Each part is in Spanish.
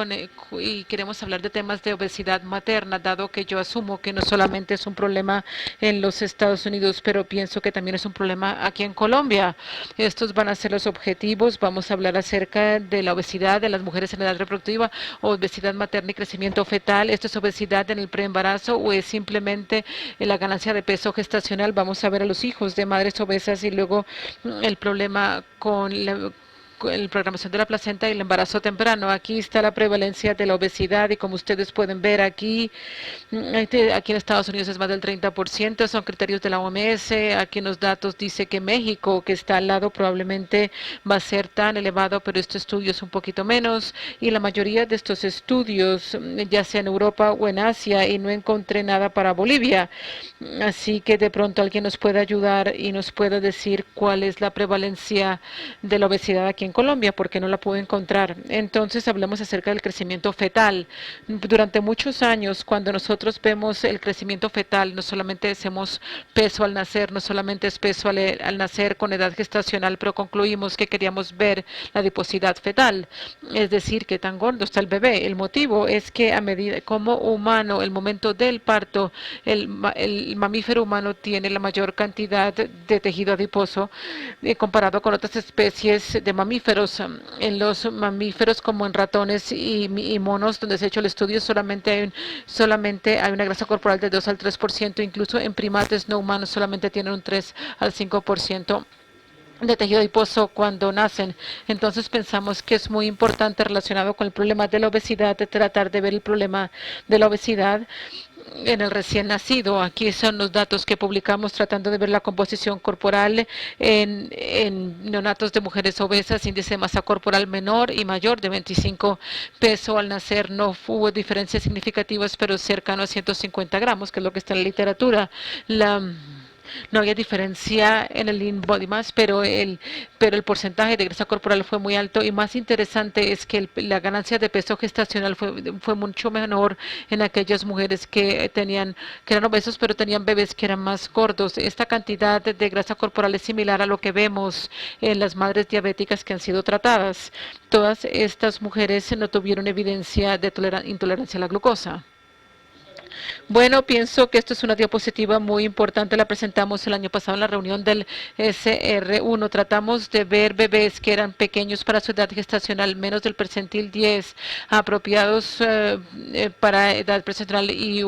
y queremos hablar de temas de obesidad materna, dado que yo asumo que no solamente es un problema en los Estados Unidos, pero pienso que también es un problema aquí en Colombia. Estos van a ser los objetivos. Vamos a hablar acerca de la obesidad de las mujeres en edad reproductiva, obesidad materna y crecimiento fetal. ¿Esto es obesidad en el preembarazo o es simplemente la ganancia de peso gestacional? Vamos a ver a los hijos de madres obesas y luego el problema con la programación de la placenta y el embarazo temprano. Aquí está la prevalencia de la obesidad y como ustedes pueden ver aquí, aquí en Estados Unidos es más del 30%, son criterios de la OMS. Aquí en los datos dice que México, que está al lado, probablemente va a ser tan elevado, pero este estudio es un poquito menos y la mayoría de estos estudios, ya sea en Europa o en Asia, y no encontré nada para Bolivia. Así que de pronto alguien nos puede ayudar y nos puede decir cuál es la prevalencia de la obesidad aquí en Colombia, porque no la puedo encontrar. Entonces hablemos acerca del crecimiento fetal. Durante muchos años, cuando nosotros vemos el crecimiento fetal, no solamente decimos peso al nacer, no solamente es peso al nacer con edad gestacional, pero concluimos que queríamos ver la adiposidad fetal, es decir, qué tan gordo está el bebé. El motivo es que a medida como humano, el momento del parto, el mamífero humano tiene la mayor cantidad de tejido adiposo comparado con otras especies de mamíferos. En los mamíferos como en ratones y monos donde se ha hecho el estudio solamente hay una grasa corporal de 2 al 3%, incluso en primates no humanos solamente tienen un 3 al 5% de tejido adiposo cuando nacen. Entonces pensamos que es muy importante relacionado con el problema de la obesidad, de tratar de ver el problema de la obesidad en el recién nacido. Aquí son los datos que publicamos tratando de ver la composición corporal en neonatos de mujeres obesas, índice de masa corporal menor y mayor de 25, peso al nacer no hubo diferencias significativas, pero cercano a 150 gramos, que es lo que está en la literatura. No había diferencia en el lean body mass, pero el porcentaje de grasa corporal fue muy alto y más interesante es que la ganancia de peso gestacional fue mucho menor en aquellas mujeres que eran obesos pero tenían bebés que eran más gordos. Esta cantidad de grasa corporal es similar a lo que vemos en las madres diabéticas que han sido tratadas. Todas estas mujeres no tuvieron evidencia de intolerancia a la glucosa. Bueno, pienso que esto es una diapositiva muy importante. La presentamos el año pasado en la reunión del SR1. Tratamos de ver bebés que eran pequeños para su edad gestacional, menos del percentil 10, apropiados para edad gestacional y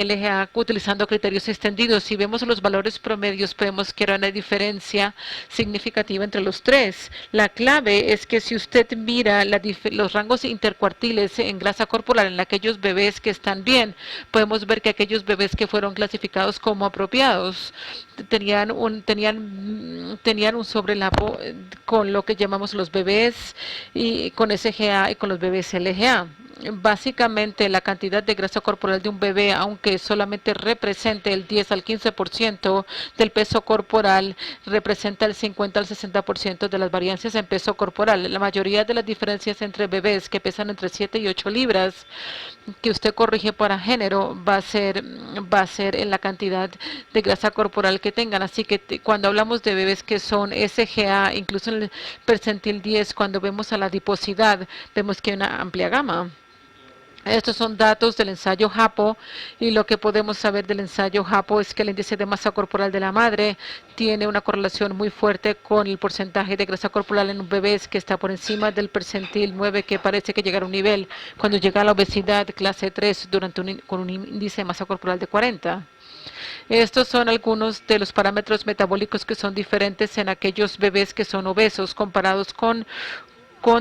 LGA utilizando criterios extendidos. Si vemos los valores promedios, vemos que era una diferencia significativa entre los tres. La clave es que si usted mira los rangos intercuartiles en grasa corporal en aquellos bebés que están bien, podemos ver que aquellos bebés que fueron clasificados como apropiados tenían un sobrelapo con lo que llamamos los bebés y con SGA y con los bebés LGA. Básicamente la cantidad de grasa corporal de un bebé, aunque solamente represente el 10 al 15% del peso corporal, representa el 50 al 60% de las variancias en peso corporal. La mayoría de las diferencias entre bebés que pesan entre 7 y 8 libras, que usted corrige para género, va a ser en la cantidad de grasa corporal que tengan. Así que cuando hablamos de bebés que son SGA, incluso en el percentil 10, cuando vemos a la adiposidad, vemos que hay una amplia gama. Estos son datos del ensayo JAPO y lo que podemos saber del ensayo JAPO es que el índice de masa corporal de la madre tiene una correlación muy fuerte con el porcentaje de grasa corporal en un bebé que está por encima del percentil 9, que parece que llegará a un nivel cuando llega a la obesidad clase 3 con un índice de masa corporal de 40. Estos son algunos de los parámetros metabólicos que son diferentes en aquellos bebés que son obesos comparados con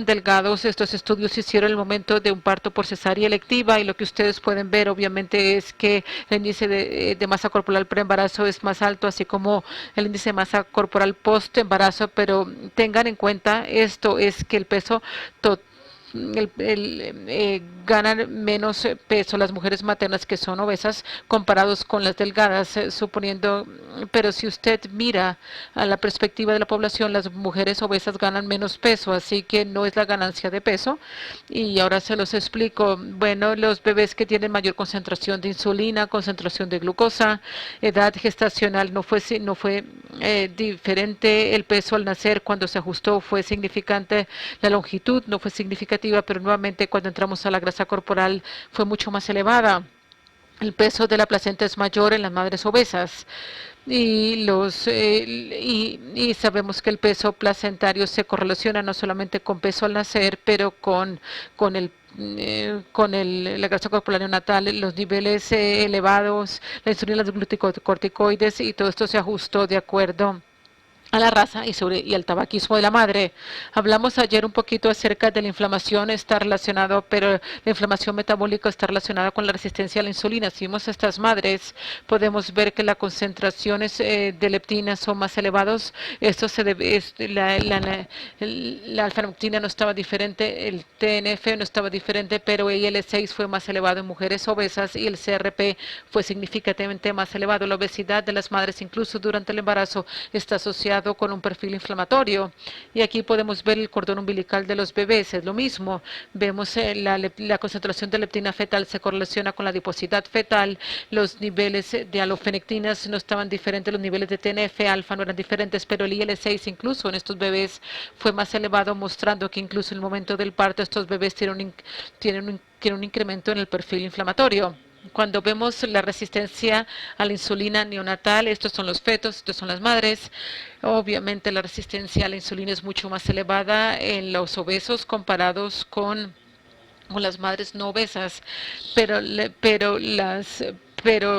delgados. Estos estudios se hicieron en el momento de un parto por cesárea electiva y lo que ustedes pueden ver obviamente es que el índice de masa corporal preembarazo es más alto, así como el índice de masa corporal post embarazo, pero tengan en cuenta esto es que el peso total ganan menos peso las mujeres maternas que son obesas comparados con las delgadas, suponiendo, pero si usted mira a la perspectiva de la población, las mujeres obesas ganan menos peso, así que no es la ganancia de peso. Y ahora se los explico. Bueno, los bebés que tienen mayor concentración de insulina, concentración de glucosa, edad gestacional no fue diferente, el peso al nacer cuando se ajustó fue significante, la longitud no fue significativa significativa, pero nuevamente cuando entramos a la grasa corporal fue mucho más elevada. El peso de la placenta es mayor en las madres obesas y sabemos que el peso placentario se correlaciona no solamente con peso al nacer, pero con la grasa corporal neonatal, los niveles elevados, la insulina, los glucocorticoides y todo esto se ajustó de acuerdo a la raza y al tabaquismo de la madre. Hablamos ayer un poquito acerca de la inflamación, está relacionado, pero la inflamación metabólica está relacionada con la resistencia a la insulina. Si vemos a estas madres, podemos ver que las concentraciones de leptina son más elevados. Esto se debe, la alfa-lactina no estaba diferente, el TNF no estaba diferente, pero el IL-6 fue más elevado en mujeres obesas y el CRP fue significativamente más elevado. La obesidad de las madres, incluso durante el embarazo, está asociada con un perfil inflamatorio. Y aquí podemos ver el cordón umbilical de los bebés, es lo mismo. Vemos la concentración de leptina fetal se correlaciona con la adiposidad fetal, los niveles de alofenectinas no estaban diferentes, los niveles de TNF alfa no eran diferentes, pero el IL-6 incluso en estos bebés fue más elevado, mostrando que incluso en el momento del parto estos bebés tienen un incremento en el perfil inflamatorio. Cuando vemos la resistencia a la insulina neonatal, estos son los fetos, estos son las madres. Obviamente la resistencia a la insulina es mucho más elevada en los obesos comparados con las madres no obesas, pero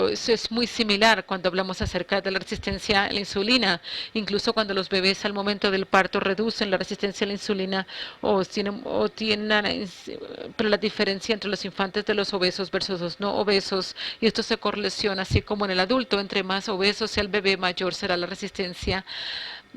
es muy similar cuando hablamos acerca de la resistencia a la insulina. Incluso cuando los bebés al momento del parto reducen la resistencia a la insulina pero la diferencia entre los infantes de los obesos versus los no obesos, y esto se correlaciona así como en el adulto, entre más obeso sea el bebé, mayor será la resistencia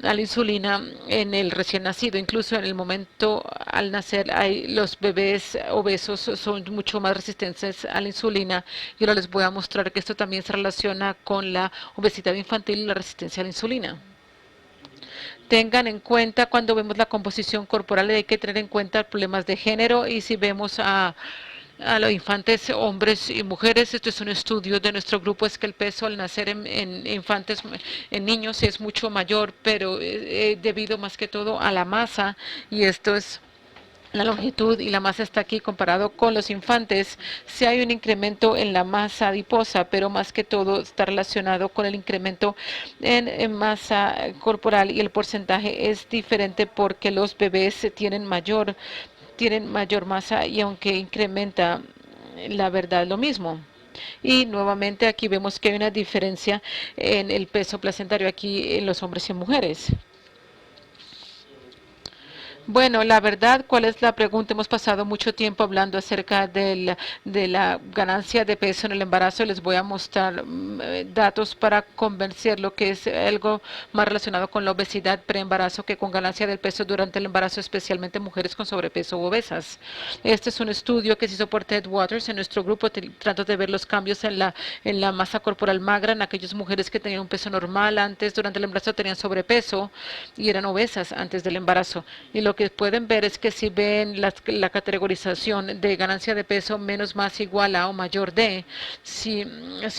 a la insulina en el recién nacido. Incluso en el momento al nacer, los bebés obesos son mucho más resistentes a la insulina. Y ahora les voy a mostrar que esto también se relaciona con la obesidad infantil y la resistencia a la insulina. Tengan en cuenta cuando vemos la composición corporal, hay que tener en cuenta problemas de género, y si vemos a los infantes, hombres y mujeres. Esto es un estudio de nuestro grupo, es que el peso al nacer en infantes, en niños, es mucho mayor, pero debido más que todo a la masa, y esto es la longitud y la masa está aquí comparado con los infantes. Sí hay un incremento en la masa adiposa, pero más que todo está relacionado con el incremento en masa corporal, y el porcentaje es diferente porque los bebés tienen mayor masa, y aunque incrementa, la verdad lo mismo. Y nuevamente aquí vemos que hay una diferencia en el peso placentario aquí en los hombres y mujeres. Bueno, la verdad, ¿cuál es la pregunta? Hemos pasado mucho tiempo hablando acerca de la ganancia de peso en el embarazo. Les voy a mostrar datos para convencer lo que es algo más relacionado con la obesidad preembarazo que con ganancia del peso durante el embarazo, especialmente mujeres con sobrepeso u obesas. Este es un estudio que se hizo por Ted Waters. En nuestro grupo trato de ver los cambios en la masa corporal magra en aquellas mujeres que tenían un peso normal antes, durante el embarazo tenían sobrepeso y eran obesas antes del embarazo. Y lo que pueden ver es que si ven la categorización de ganancia de peso menos, más, igual a o mayor de, si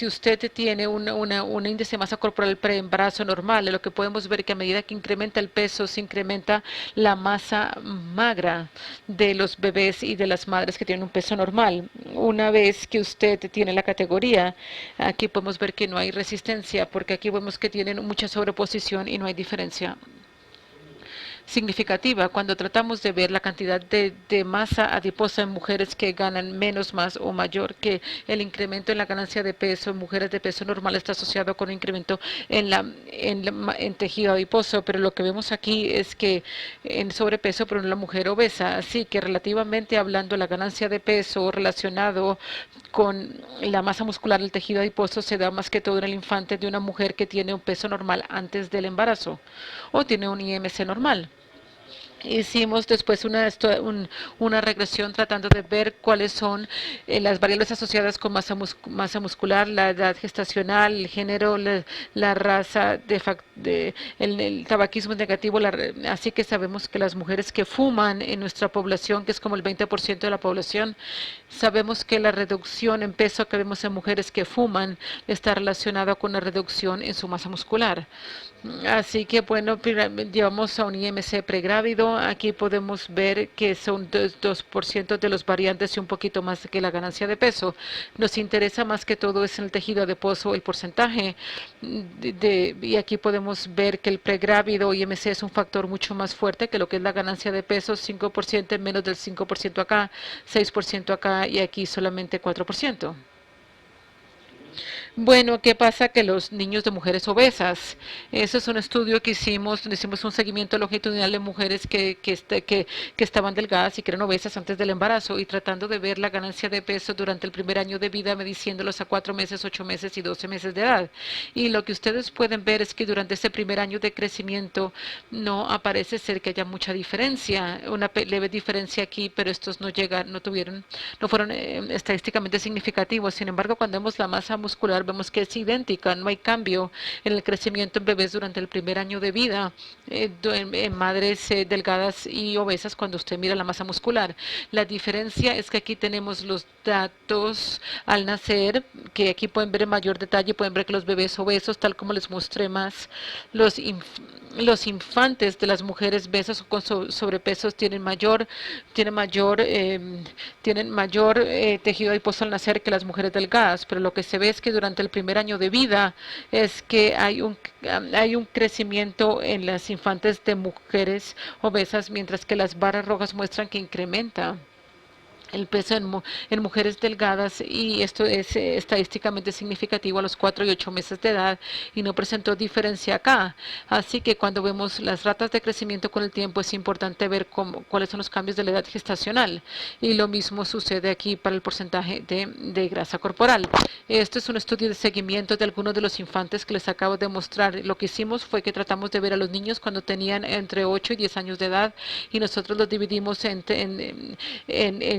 usted tiene un índice de masa corporal preembarazo normal, lo que podemos ver es que a medida que incrementa el peso, se incrementa la masa magra de los bebés y de las madres que tienen un peso normal. Una vez que usted tiene la categoría, aquí podemos ver que no hay resistencia, porque aquí vemos que tienen mucha sobreposición y no hay diferencia significativa cuando tratamos de ver la cantidad de masa adiposa en mujeres que ganan menos, más o mayor, que el incremento en la ganancia de peso en mujeres de peso normal está asociado con un incremento en tejido adiposo, pero lo que vemos aquí es que en sobrepeso, pero en la mujer obesa, así que relativamente hablando, la ganancia de peso relacionado con la masa muscular del tejido adiposo se da más que todo en el infante de una mujer que tiene un peso normal antes del embarazo o tiene un IMC normal. Hicimos después una regresión tratando de ver cuáles son las variables asociadas con masa muscular, la edad gestacional, el género, la raza, el tabaquismo negativo. Así que sabemos que las mujeres que fuman en nuestra población, que es como el 20% de la población, sabemos que la reducción en peso que vemos en mujeres que fuman está relacionada con una reducción en su masa muscular. Así que bueno, llevamos a un IMC pregrávido. Aquí podemos ver que son 2% de los variantes y un poquito más que la ganancia de peso. Nos interesa más que todo es en el tejido adiposo el porcentaje. Y aquí podemos ver que el pregrávido IMC es un factor mucho más fuerte que lo que es la ganancia de peso, 5%, menos del 5% acá, 6% acá y aquí solamente 4%. Bueno, ¿qué pasa? Que los niños de mujeres obesas, eso es un estudio que hicimos, donde hicimos un seguimiento longitudinal de mujeres que estaban delgadas y que eran obesas antes del embarazo y tratando de ver la ganancia de peso durante el primer año de vida, diciéndolos a 4 meses, 8 meses y 12 meses de edad. Y lo que ustedes pueden ver es que durante ese primer año de crecimiento no aparece ser que haya mucha diferencia, una leve diferencia aquí, pero estos no fueron estadísticamente significativos. Sin embargo, cuando vemos la masa muscular, vemos que es idéntica, no hay cambio en el crecimiento en bebés durante el primer año de vida, en madres delgadas y obesas cuando usted mira la masa muscular. La diferencia es que aquí tenemos los datos al nacer, que aquí pueden ver en mayor detalle, pueden ver que los bebés obesos, tal como les mostré más, los los infantes de las mujeres obesas o con sobrepesos tienen mayor tejido adiposo al nacer que las mujeres delgadas, pero lo que se ve es que durante el primer año de vida es que hay un crecimiento en las infantes de mujeres obesas, mientras que las barras rojas muestran que incrementa el peso en mujeres delgadas y esto es estadísticamente significativo a los 4 y 8 meses de edad y no presentó diferencia acá. Así que cuando vemos las ratas de crecimiento con el tiempo es importante ver cuáles son los cambios de la edad gestacional y lo mismo sucede aquí para el porcentaje de grasa corporal. Esto es un estudio de seguimiento de algunos de los infantes que les acabo de mostrar. Lo que hicimos fue que tratamos de ver a los niños cuando tenían entre 8 y 10 años de edad y nosotros los dividimos en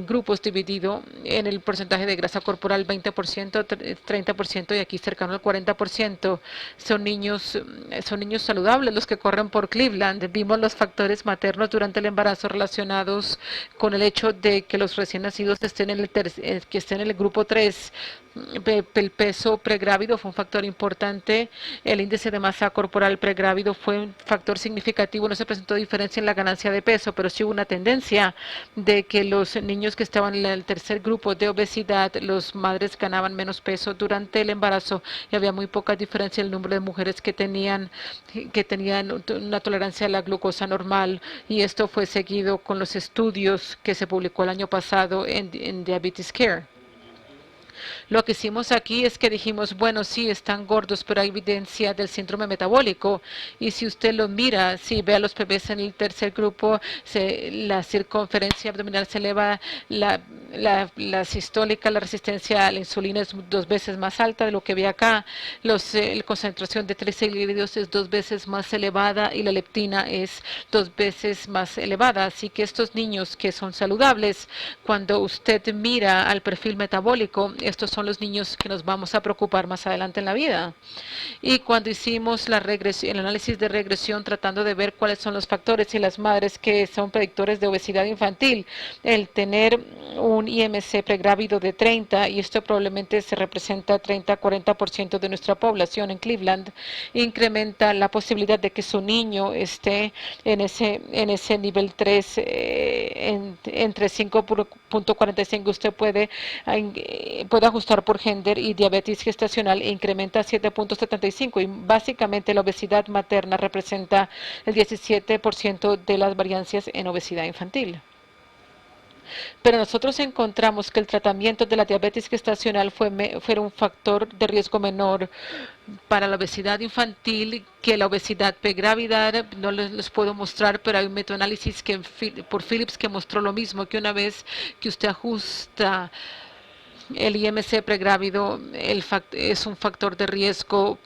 grupos dividido en el porcentaje de grasa corporal 20%, 30% y aquí cercano al 40%. Son niños saludables los que corren por Cleveland. Vimos los factores maternos durante el embarazo relacionados con el hecho de que los recién nacidos estén que estén en el grupo 3. El peso pregrávido fue un factor importante, el índice de masa corporal pregrávido fue un factor significativo, no se presentó diferencia en la ganancia de peso, pero sí hubo una tendencia de que los niños que estaban en el tercer grupo de obesidad, los madres ganaban menos peso durante el embarazo y había muy poca diferencia en el número de mujeres que tenían una tolerancia a la glucosa normal y esto fue seguido con los estudios que se publicó el año pasado en Diabetes Care. Lo que hicimos aquí es que dijimos, bueno, sí, están gordos, pero hay evidencia del síndrome metabólico. Y si usted lo mira, si ve a los bebés en el tercer grupo, la circunferencia abdominal se eleva, la sistólica, la resistencia a la insulina es 2 veces más alta de lo que ve acá, la concentración de triglicéridos es 2 veces más elevada y la leptina es 2 veces más elevada. Así que estos niños que son saludables, cuando usted mira al perfil metabólico, estos son los niños que nos vamos a preocupar más adelante en la vida. Y cuando hicimos el análisis de regresión tratando de ver cuáles son los factores y las madres que son predictores de obesidad infantil, el tener un IMC pregrávido de 30, y esto probablemente se representa 30-40% de nuestra población en Cleveland, incrementa la posibilidad de que su niño esté en ese nivel 3, entre 5.45 usted puede ajustar por género y diabetes gestacional e incrementa a 7.75 y básicamente la obesidad materna representa el 17% de las variancias en obesidad infantil. Pero nosotros encontramos que el tratamiento de la diabetes gestacional fue un factor de riesgo menor para la obesidad infantil que la obesidad pregravidad. No les puedo mostrar, pero hay un metaanálisis por Phillips que mostró lo mismo, que una vez que usted ajusta el IMC pregrávido es un factor de riesgo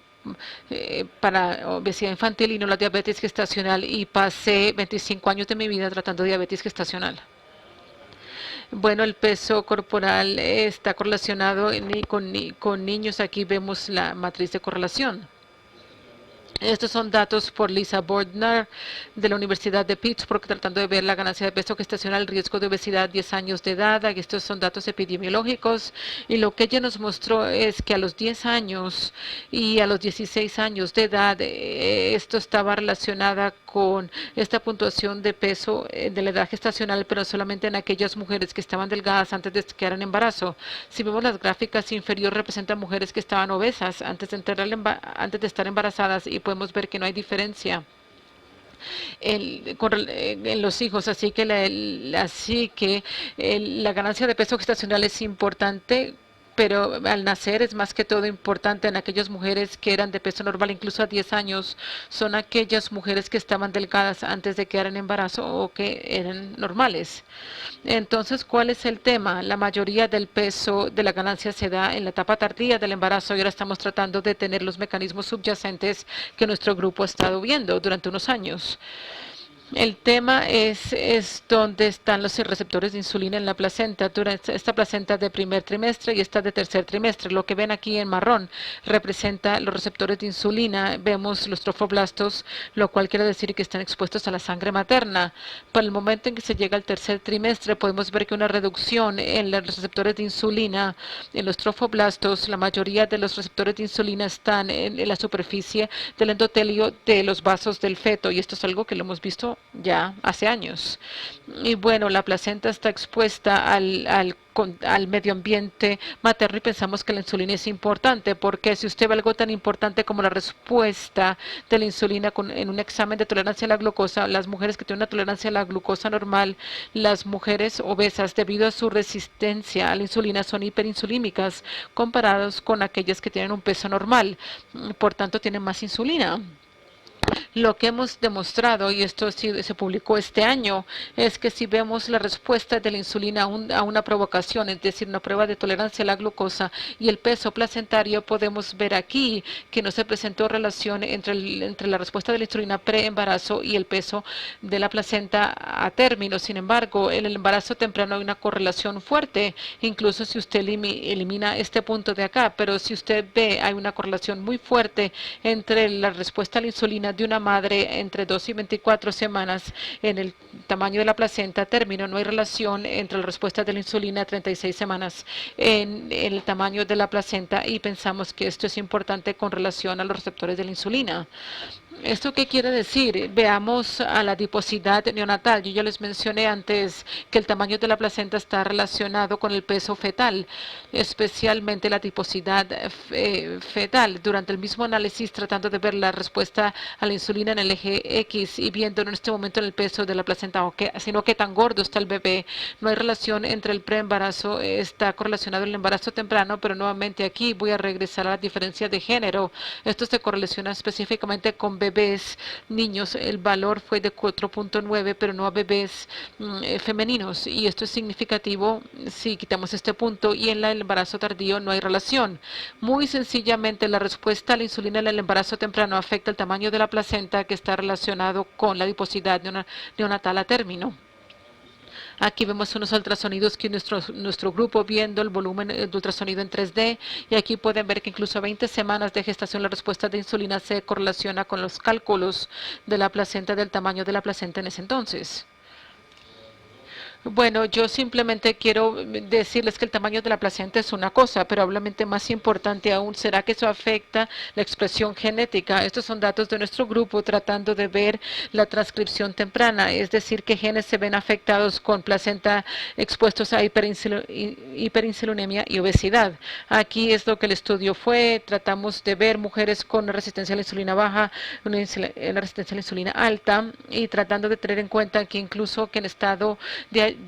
para obesidad infantil y no la diabetes gestacional, y pasé 25 años de mi vida tratando diabetes gestacional. Bueno, el peso corporal está correlacionado con niños. Aquí vemos la matriz de correlación. Estos son datos por Lisa Bordner de la Universidad de Pittsburgh, tratando de ver la ganancia de peso gestacional, el riesgo de obesidad a 10 años de edad. Estos son datos epidemiológicos y lo que ella nos mostró es que a los 10 años y a los 16 años de edad, esto estaba relacionada con esta puntuación de peso de la edad gestacional, pero solamente en aquellas mujeres que estaban delgadas antes de quedar en embarazo. Si vemos las gráficas inferiores, representan mujeres que estaban obesas antes de estar embarazadas y podemos ver que no hay diferencia en los hijos, así que la ganancia de peso gestacional es importante, pero al nacer es más que todo importante en aquellas mujeres que eran de peso normal, incluso a 10 años, son aquellas mujeres que estaban delgadas antes de quedar en embarazo o que eran normales. Entonces, ¿cuál es el tema? La mayoría del peso de la ganancia se da en la etapa tardía del embarazo y ahora estamos tratando de tener los mecanismos subyacentes que nuestro grupo ha estado viendo durante unos años. El tema es dónde están los receptores de insulina en la placenta, durante esta placenta de primer trimestre y esta de tercer trimestre. Lo que ven aquí en marrón representa los receptores de insulina. Vemos los trofoblastos, lo cual quiere decir que están expuestos a la sangre materna. Para el momento en que se llega al tercer trimestre, podemos ver que una reducción en los receptores de insulina, en los trofoblastos. La mayoría de los receptores de insulina están en la superficie del endotelio de los vasos del feto, y esto es algo que lo hemos visto ya hace años. Y bueno, la placenta está expuesta al medio ambiente materno y pensamos que la insulina es importante, porque si usted ve algo tan importante como la respuesta de la insulina en un examen de tolerancia a la glucosa, las mujeres que tienen una tolerancia a la glucosa normal, las mujeres obesas, debido a su resistencia a la insulina, son hiperinsulímicas comparados con aquellas que tienen un peso normal, por tanto tienen más insulina. Lo que hemos demostrado, y esto se publicó este año, es que si vemos la respuesta de la insulina a una provocación, es decir, una prueba de tolerancia a la glucosa y el peso placentario, podemos ver aquí que no se presentó relación entre la respuesta de la insulina pre-embarazo y el peso de la placenta a término. Sin embargo, en el embarazo temprano hay una correlación fuerte, incluso si usted elimina este punto de acá, pero si usted ve, hay una correlación muy fuerte entre la respuesta a la insulina de una madre entre 2 y 24 semanas en el tamaño de la placenta a término. No hay relación entre la respuesta de la insulina a 36 semanas en el tamaño de la placenta, y pensamos que esto es importante con relación a los receptores de la insulina. ¿Esto qué quiere decir? Veamos a la adiposidad neonatal. Yo ya les mencioné antes que el tamaño de la placenta está relacionado con el peso fetal, especialmente la adiposidad fetal. Durante el mismo análisis, tratando de ver la respuesta a la insulina en el eje X y viendo en este momento en el peso de la placenta, sino que tan gordo está el bebé, no hay relación entre el preembarazo, está correlacionado el embarazo temprano, pero nuevamente aquí voy a regresar a la diferencia de género. Esto se correlaciona específicamente con bebés, niños, el valor fue de 4.9, pero no a bebés femeninos, y esto es significativo si quitamos este punto, y en el embarazo tardío no hay relación. Muy sencillamente, la respuesta a la insulina en el embarazo temprano afecta el tamaño de la placenta, que está relacionado con la adiposidad neonatal a término. Aquí vemos unos ultrasonidos que nuestro grupo viendo el volumen de ultrasonido en 3D, y aquí pueden ver que incluso a 20 semanas de gestación la respuesta de insulina se correlaciona con los cálculos de la placenta, del tamaño de la placenta en ese entonces. Bueno, yo simplemente quiero decirles que el tamaño de la placenta es una cosa, pero probablemente más importante aún, ¿será que eso afecta la expresión genética? Estos son datos de nuestro grupo tratando de ver la transcripción temprana, es decir, qué genes se ven afectados con placenta expuestos a hiperinsulinemia y obesidad. Aquí es lo que el estudio fue, tratamos de ver mujeres con una resistencia a la insulina baja, una resistencia a la insulina alta, y tratando de tener en cuenta que incluso que en estado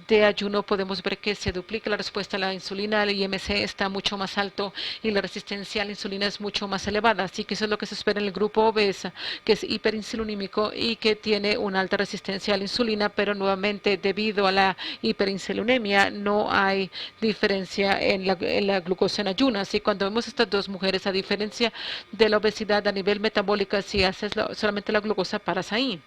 de ayuno podemos ver que se duplica la respuesta a la insulina, el IMC está mucho más alto y la resistencia a la insulina es mucho más elevada. Así que eso es lo que se espera en el grupo obesa, que es hiperinsulinímico y que tiene una alta resistencia a la insulina, pero nuevamente debido a la hiperinsulinemia no hay diferencia en la glucosa en ayunas. Y cuando vemos estas dos mujeres, a diferencia de la obesidad a nivel metabólica, si haces solamente la glucosa, paras ahí.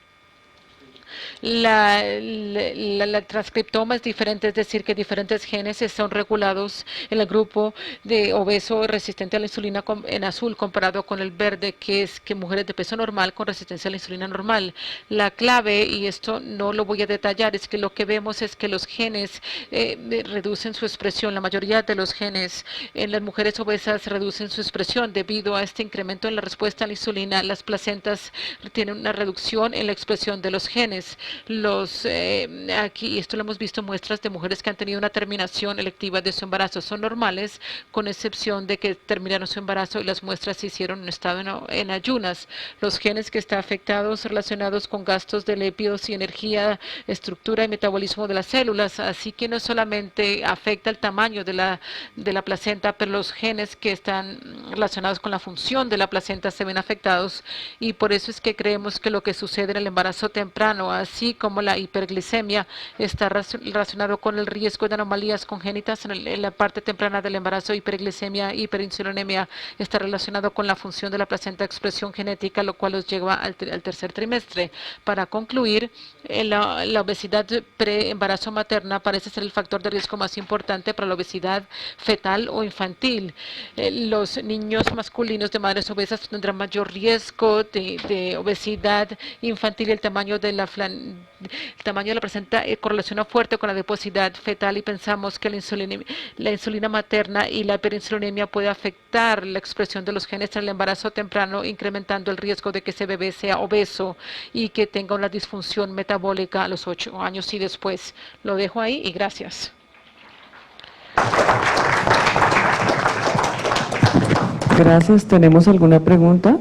La transcriptoma es diferente, es decir, que diferentes genes son regulados en el grupo de obeso resistente a la insulina en azul comparado con el verde, que es que mujeres de peso normal con resistencia a la insulina normal. La clave, y esto no lo voy a detallar, es que lo que vemos es que los genes reducen su expresión. La mayoría de los genes en las mujeres obesas reducen su expresión debido a este incremento en la respuesta a la insulina. Las placentas tienen una reducción en la expresión de los genes. Aquí, esto lo hemos visto, muestras de mujeres que han tenido una terminación electiva de su embarazo son normales, con excepción de que terminaron su embarazo y las muestras se hicieron en estado en ayunas. Los genes que están afectados relacionados con gastos de lípidos y energía, estructura y metabolismo de las células, así que no solamente afecta el tamaño de la placenta, pero los genes que están relacionados con la función de la placenta se ven afectados, y por eso es que creemos que lo que sucede en el embarazo temprano, así como la hiperglicemia, está relacionado con el riesgo de anomalías congénitas en la parte temprana del embarazo. Hiperglicemia, hiperinsulinemia está relacionado con la función de la placenta, expresión genética, lo cual los lleva al tercer trimestre. Para concluir, la obesidad pre-embarazo materna parece ser el factor de riesgo más importante para la obesidad fetal o infantil. Los niños masculinos de madres obesas tendrán mayor riesgo de obesidad infantil, y el tamaño de la placenta correlaciona fuerte con la adiposidad fetal, y pensamos que la insulina materna y la hiperinsulinemia puede afectar la expresión de los genes en el embarazo temprano, incrementando el riesgo de que ese bebé sea obeso y que tenga una disfunción metabólica a los 8 años y después. Lo dejo ahí y gracias. Gracias. ¿Tenemos alguna pregunta?